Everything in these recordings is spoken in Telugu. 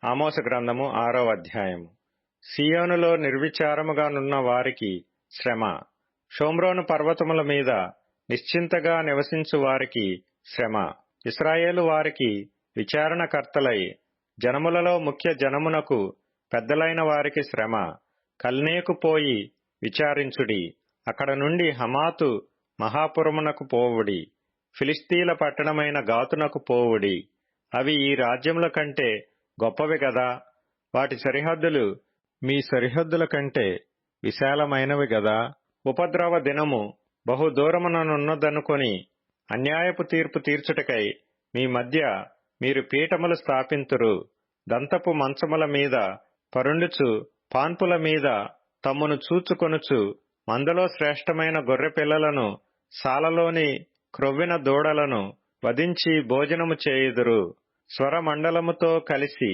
ఆమోస గ్రంథము 6వ అధ్యాయము. సీయోనులో నిర్విచారముగానున్న వారికి శ్రమ. షోమ్రోను పర్వతముల మీద నిశ్చింతగా నివసించు వారికి శ్రమ. ఇశ్రాయేలు వారికి విచారణకర్తలై జనములలో ముఖ్య జనమునకు పెద్దలైన వారికి శ్రమ. కల్నేకు పోయి విచారించుడి. అక్కడ నుండి హమాతు మహాపురమునకు పోవుడి. ఫిలిస్తీల పట్టణమైన గాతునకు పోవుడి. అవి ఈ రాజ్యముల కంటే గొప్పవి గదా. వాటి సరిహద్దులు మీ సరిహద్దుల కంటే విశాలమైనవి గదా. ఉపద్రవ దినము బహుదూరముననున్నదనుకొని అన్యాయపు తీర్పు తీర్చుటకై మీ మధ్య మీరు పీఠములు స్థాపింతురు. దంతపు మంచముల మీద పరుండుచు పాన్పుల మీద తమ్మును చూచుకొనుచు మందలో శ్రేష్టమైన గొర్రెపిల్లలను సాలలోని క్రొవ్విన దూడలను వధించి భోజనము చేయుదురు. స్వరమండలముతో కలిసి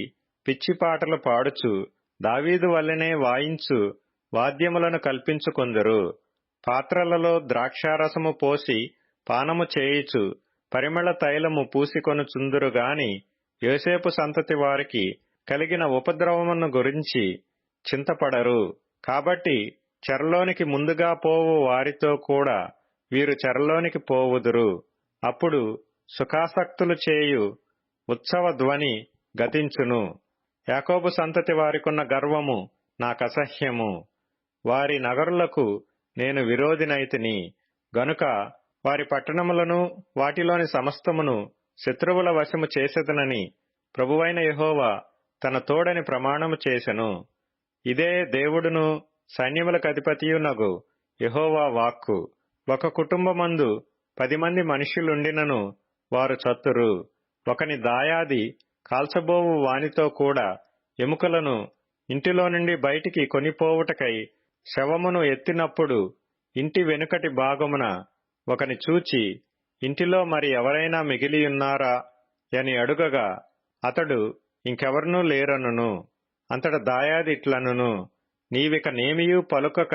పిచ్చిపాటలు పాడుచు దావీదు వల్లెనే వాయించు వాద్యములను కల్పించుకొందురు. పాత్రలలో ద్రాక్షారసము పోసి పానము చేయుచు పరిమళ తైలము పూసికొనుచుందురు గాని యోసేపు సంతతి వారికి కలిగిన ఉపద్రవమును గురించి చింతపడరు. కాబట్టి చెరలోనికి ముందుగా పోవు వారితో కూడా వీరు చెరలోనికి పోవుదురు. అప్పుడు సుఖాసక్తులు చేయు ఉత్సవ ధ్వని గతించును. యాకోబు సంతతి వారికున్న గర్వము నాకసహ్యము. వారి నగరులకు నేను విరోధినైతిని గనుక వారి పట్టణములను వాటిలోని సమస్తమును శత్రువుల వశము చేసెదనని ప్రభువైన యెహోవా తన తోడని ప్రమాణము చేసెను. ఇదే దేవుడును సైన్యములకధిపతియునగు యెహోవా వాక్కు. ఒక కుటుంబమందు 10 మంది మనుష్యులుండినను వారు చత్తురు. ఒకని దాయాది కాల్చబోవు వానితో కూడా ఎముకలను ఇంటిలో నుండి బయటికి కొనిపోవుటకై శవమును ఎత్తినప్పుడు ఇంటి వెనుకటి భాగమున ఒకని చూచి ఇంటిలో మరి ఎవరైనా మిగిలియున్నారా అని అడుగగా అతడు ఇంకెవరనూ లేరనును. అంతట దాయాది ఇట్లనును, నీవిక నేమియూ పలుకక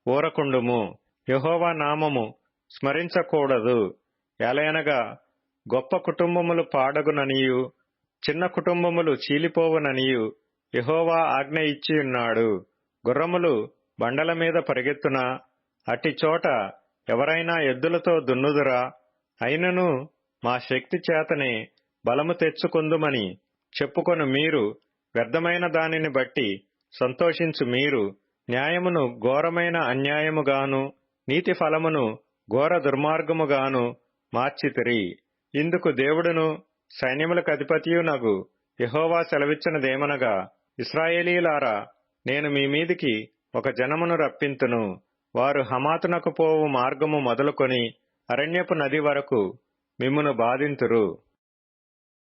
ఊరకుండుము. యెహోవా నామము స్మరించకూడదు. ఏలయనగా గొప్ప కుటుంబములు పాడగుననియు చిన్న కుటుంబములు చీలిపోవుననియు యెహోవా ఆజ్ఞ ఇచ్చియున్నాడు. గుర్రములు బండల మీద పరిగెత్తునా, అట్టి చోట ఎవరైనా ఎద్దులతో దున్నుదురా? అయినను మా శక్తి చేతనే బలము తెచ్చుకొందుమని చెప్పుకొను మీరు, వ్యర్థమైన దానిని బట్టి సంతోషించు మీరు, న్యాయమును ఘోరమైన అన్యాయముగాను నీతి ఫలమును ఘోర దుర్మార్గముగాను మార్చితిరి. ఇందుకు దేవుడును సైన్యములకధిపతియునగు యెహోవా సెలవిచ్చినదేమనగా, ఇశ్రాయేలీయులారా, నేను మీ మీదికి ఒక జనమును రప్పింతును. వారు హమాతునకు పోవు మార్గము మొదలుకొని అరణ్యపు నది వరకు మిమ్మును బాధింతురు.